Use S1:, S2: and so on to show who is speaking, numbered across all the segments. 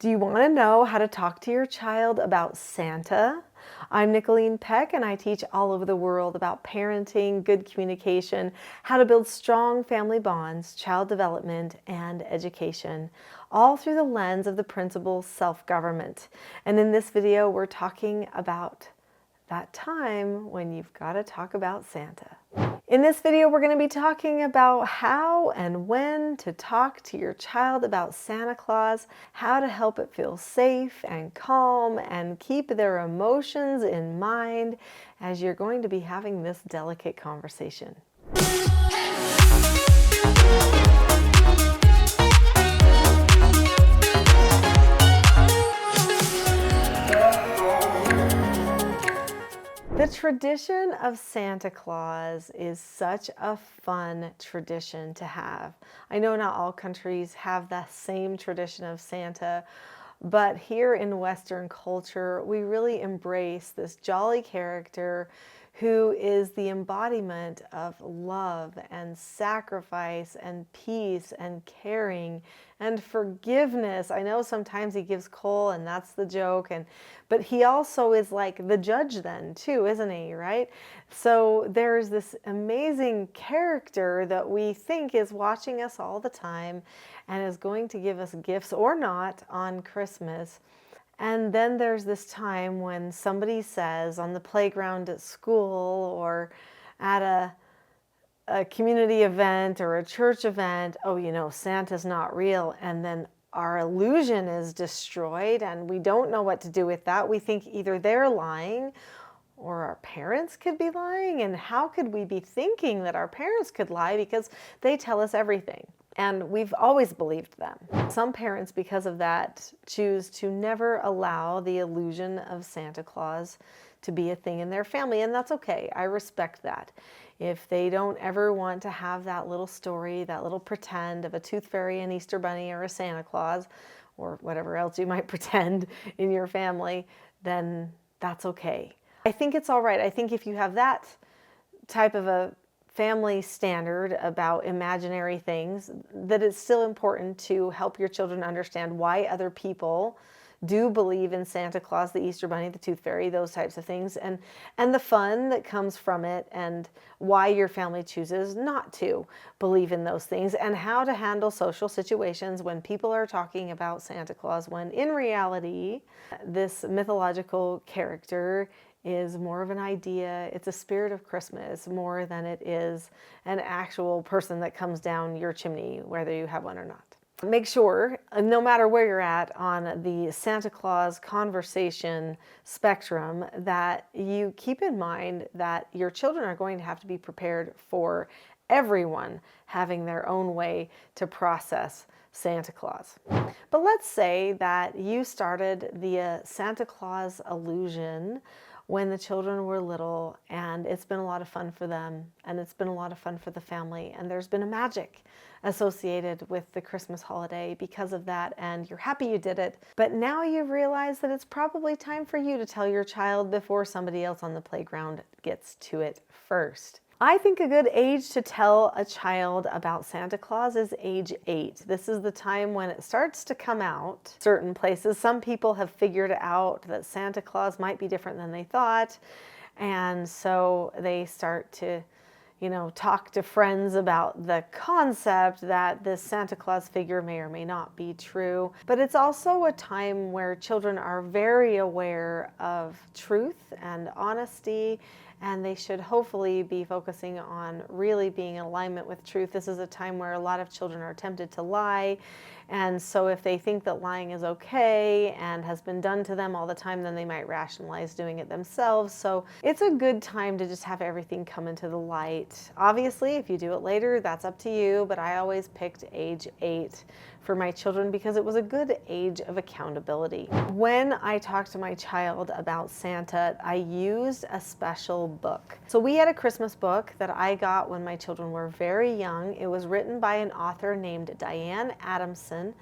S1: Do you want to know how to talk to your child about Santa? I'm Nicholeen Peck, and I teach all over the world about parenting, good communication, how to build strong family bonds, child development, and education, all through the lens of the principle self-government. And in this video, we're talking about that time when you've got to talk about Santa. In this video, we're going to be talking about how and when to talk to your child about Santa Claus, how to help it feel safe and calm and keep their emotions in mind as you're going to be having this delicate conversation. The tradition of Santa Claus is such a fun tradition to have. I know not all countries have the same tradition of Santa, but here in Western culture, we really embrace this jolly character who is the embodiment of love and sacrifice and peace and caring and forgiveness. I know sometimes he gives coal and that's the joke, but he also is like the judge then too, isn't he, right? So there's this amazing character that we think is watching us all the time and is going to give us gifts or not on Christmas. And then there's this time when somebody says on the playground at school or at a community event or a church event, oh, you know, Santa's not real. And then our illusion is destroyed and we don't know what to do with that. We think either they're lying or our parents could be lying. And how could we be thinking that our parents could lie because they tell us everything? And we've always believed them. Some parents, because of that, choose to never allow the illusion of Santa Claus to be a thing in their family, and that's okay. I respect that. If they don't ever want to have that little story, that little pretend of a tooth fairy, an Easter bunny, or a Santa Claus, or whatever else you might pretend in your family, then that's okay. I think it's all right. I think if you have that type of a family standard about imaginary things, that it's still important to help your children understand why other people do believe in Santa Claus, the Easter Bunny, the Tooth Fairy, those types of things, and the fun that comes from it, and why your family chooses not to believe in those things, and how to handle social situations when people are talking about Santa Claus, when in reality, this mythological character is more of an idea. It's a spirit of Christmas more than it is an actual person that comes down your chimney, whether you have one or not. Make sure, no matter where you're at on the Santa Claus conversation spectrum, that you keep in mind that your children are going to have to be prepared for everyone having their own way to process Santa Claus. But let's say that you started the Santa Claus illusion when the children were little, and it's been a lot of fun for them, and it's been a lot of fun for the family, and there's been a magic associated with the Christmas holiday because of that, and you're happy you did it. But now you realize that it's probably time for you to tell your child before somebody else on the playground gets to it first. I think a good age to tell a child about Santa Claus is age 8. This is the time when it starts to come out. Certain places, some people have figured out that Santa Claus might be different than they thought, and so they start to, you know, talk to friends about the concept that this Santa Claus figure may or may not be true. But it's also a time where children are very aware of truth and honesty, and they should hopefully be focusing on really being in alignment with truth. This is a time where a lot of children are tempted to lie, and so if they think that lying is okay and has been done to them all the time, then they might rationalize doing it themselves. So it's a good time to just have everything come into the light. Obviously, if you do it later, that's up to you, but I always picked age 8 for my children because it was a good age of accountability. When I talked to my child about Santa, I used a special book. So we had a Christmas book that I got when my children were very young. It was written by an author named Diane Adamson.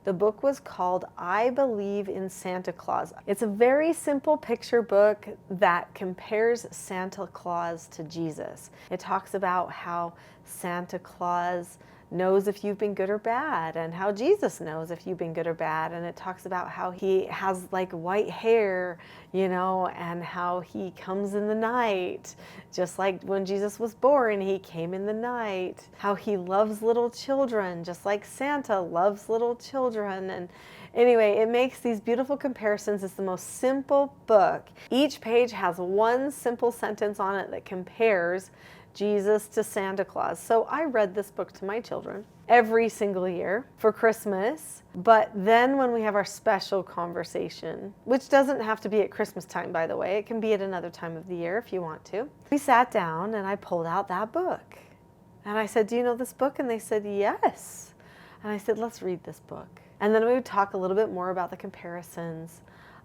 S1: The book was called I Believe in Santa Claus. It's a very simple picture book that compares Santa Claus to Jesus. It talks about how Santa Claus knows if you've been good or bad, and how Jesus knows if you've been good or bad. And it talks about how he has like white hair, and how he comes in the night, just like when Jesus was born, he came in the night. How he loves little children, just like Santa loves little children. And anyway, it makes these beautiful comparisons. It's the most simple book. Each page has one simple sentence on it that compares Jesus to Santa Claus. So I read this book to my children every single year for Christmas. But then when we have our special conversation, which doesn't have to be at Christmas time, by the way, it can be at another time of the year if you want to, we sat down and I pulled out that book. And I said, "Do you know this book?" And they said, "Yes." And I said, "Let's read this book." And then we would talk a little bit more about the comparisons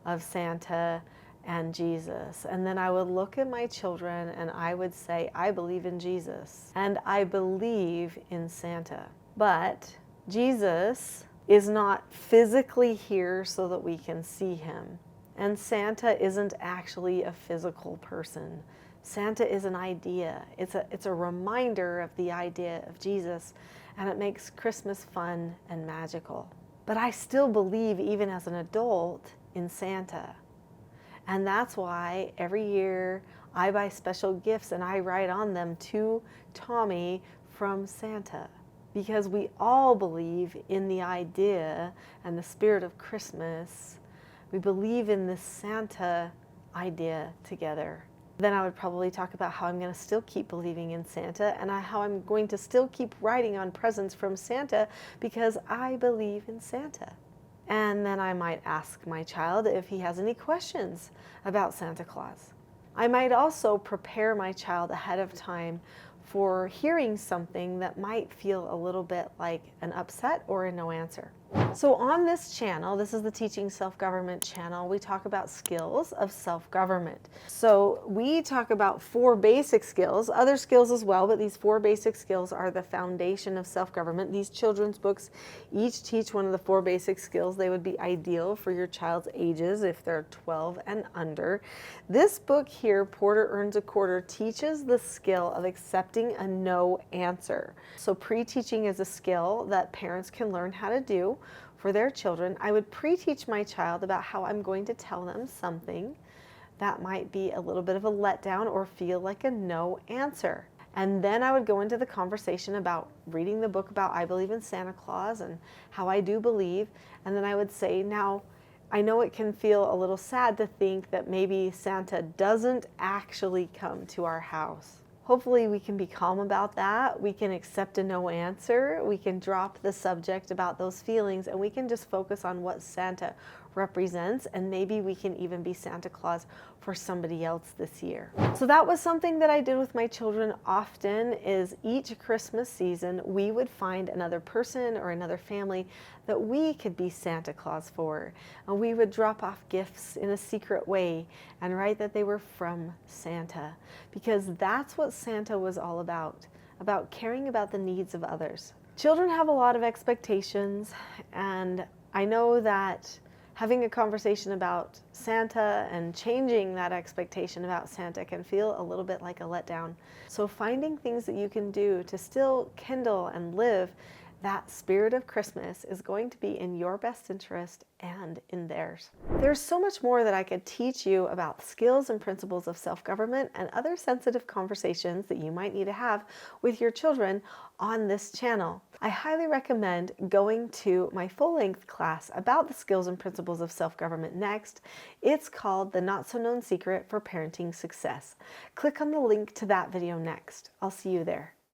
S1: of Santa and Jesus. And then I would look at my children and I would say, "I believe in Jesus and I believe in Santa." But Jesus is not physically here so that we can see him. And Santa isn't actually a physical person. Santa is an idea. It's a reminder of the idea of Jesus, and it makes Christmas fun and magical. But I still believe, even as an adult, in Santa. And that's why every year I buy special gifts and I write on them, "To Tommy from Santa." Because we all believe in the idea and the spirit of Christmas. We believe in this Santa idea together. Then I would probably talk about how I'm going to still keep believing in Santa and how I'm going to still keep writing on presents from Santa because I believe in Santa. And then I might ask my child if he has any questions about Santa Claus. I might also prepare my child ahead of time for hearing something that might feel a little bit like an upset or a no answer. So on this channel, this is the Teaching Self-Government channel, we talk about skills of self-government. So we talk about 4 basic skills, other skills as well, but these 4 basic skills are the foundation of self-government. These children's books each teach one of the 4 basic skills. They would be ideal for your child's ages if they're 12 and under. This book here, Porter Earns a Quarter, teaches the skill of accepting a no answer. So pre-teaching is a skill that parents can learn how to do for their children. I would pre-teach my child about how I'm going to tell them something that might be a little bit of a letdown or feel like a no answer. And then I would go into the conversation about reading the book about I believe in Santa Claus and how I do believe. And then I would say, now, I know it can feel a little sad to think that maybe Santa doesn't actually come to our house. Hopefully we can be calm about that. We can accept a no answer. We can drop the subject about those feelings and we can just focus on what Santa represents, and maybe we can even be Santa Claus for somebody else this year. So that was something that I did with my children often, is each Christmas season we would find another person or another family that we could be Santa Claus for, and we would drop off gifts in a secret way and write that they were from Santa, because that's what Santa was all about caring about the needs of others. Children have a lot of expectations, and I know that having a conversation about Santa and changing that expectation about Santa can feel a little bit like a letdown. So finding things that you can do to still kindle and live that spirit of Christmas is going to be in your best interest and in theirs. There's so much more that I could teach you about skills and principles of self-government and other sensitive conversations that you might need to have with your children on this channel. I highly recommend going to my full-length class about the skills and principles of self-government next. It's called The Not So Known Secret for Parenting Success. Click on the link to that video next. I'll see you there.